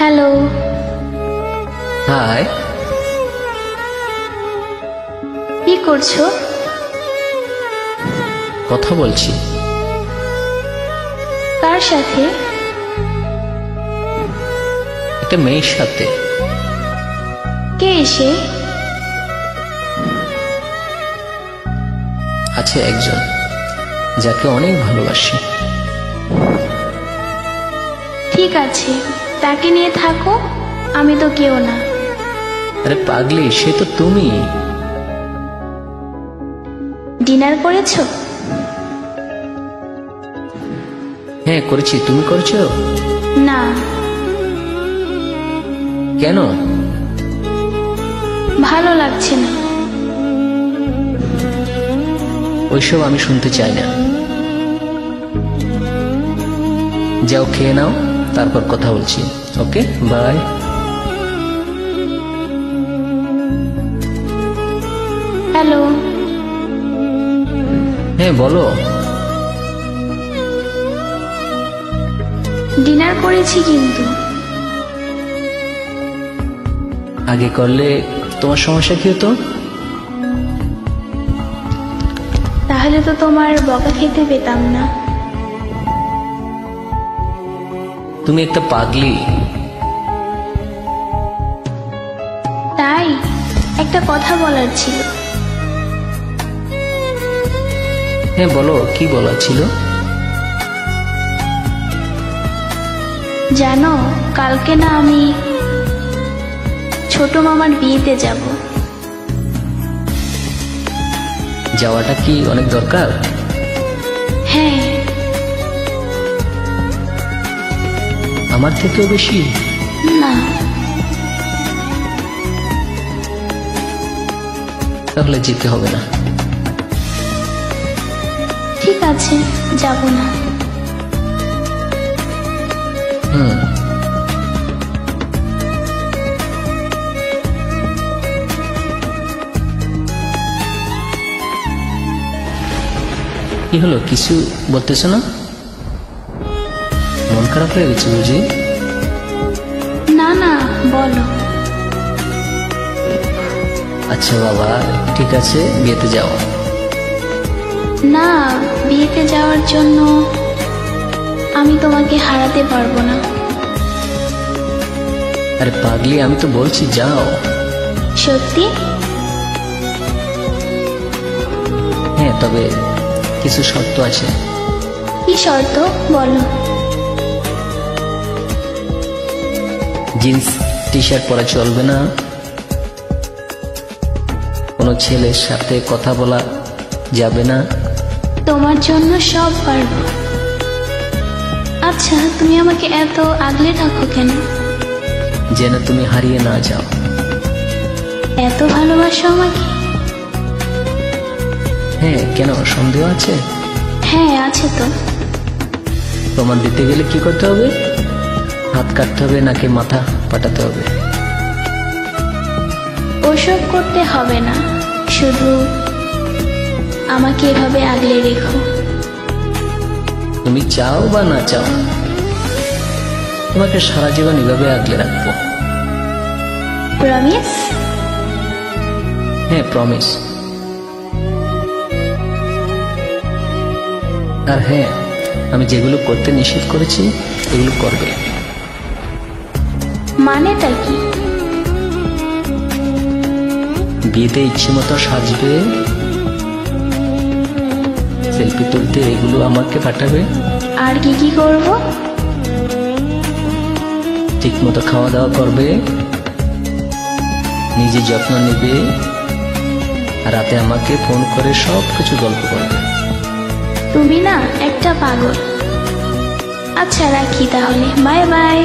Hello. High. কি করছো? কথা বলছি। কার সাথে? একটা মেয়ের সাথে। কে এসে? আছে একজন যাকে অনেক ভালোবাসি। ঠিক আছে, তাকে নিয়ে থাকো, আমি তো কেউ না। আরে পাগলি, সে তো তুমি। ডিনার করেছো? হ্যাঁ করেছি, তুমি করেছো? না। কেন? ভালো লাগছে না। ওইসব আমি শুনতে চাই না। যাও খেয়ে নাও, তারপর কথা বলছি। ওকে, বাই। হ্যালো। হ্যাঁ বলো। ডিনার করেছি কিন্তু। আগে করলে তোমার সমস্যা কি হতো? তাহলে তো তোমার বকা খেতে পেতাম না। তুমি একটা পাগলি। তাই একটা কথা বলার ছিল। হ্যাঁ বলো, কি বলার ছিল? জানো, কালকে না আমি ছোট মামার বিয়েতে যাব। যাওয়াটা কি অনেক দরকার? হ্যাঁ। আমার থেকেও বেশি? না। তাহলে যেতে হবে না। ঠিক আছে, যাব না। কি হলো, কিছু বলতেছো না? মন খারাপ হয়ে গেছে বুঝি? না না, বলো। আচ্ছা বাবা, ঠিক আছে, বিয়েতে যাও। না, বিয়েতে যাওয়ার জন্য আমি তোমাকে হারাতে পারবো না। আরে পাগলি, আমি তো বলছি যাও। সত্যি? হ্যাঁ, তবে কিছু শর্ত আছে। কি শর্ত, বলো। জিন্স টি শার্ট পরা চলবে না, কোনো ছেলের সাথে কথা বলা যাবে না। তোমার জন্য সব পারবো। আচ্ছা, তুমি আমাকে এত আগলে রাখো কেন? যেন তুমি হারিয়ে না যাও। এত ভালোবাসো আমাকে? হ্যাঁ, কেন সন্দেহ আছে? হ্যাঁ, আছে তো। প্রমাণ দিতে গেলে কি করতে হবে? হাত কাটতে হবে নাকি মাথা পাঠাতে হবে? ওসব করতে হবে না, শুধু আমাকে এভাবে আগলে রেখো। তুমি চাও বা না চাও, তোমাকে সারা জীবন এভাবে আগলে রাখবো। প্রমিস? হ্যাঁ, প্রমিস। আর হ্যাঁ, আমি যেগুলো করতে নিষেধ করেছি এগুলো করবে। মানেটা কি? বিয়েতে ইচ্ছে মতো সাজবে, সেলফি তুলতে এগুলো আমাকে পাঠাবে। আর কি কি করব? ঠিক মতো খাওয়া দাওয়া করবে, নিজে যত্ন নেবে, আর রাতে আমাকে ফোন করে সব কিছু গল্প করবে। তুমি না একটা পাগল। আচ্ছা রাখি তাহলে, বাই বাই।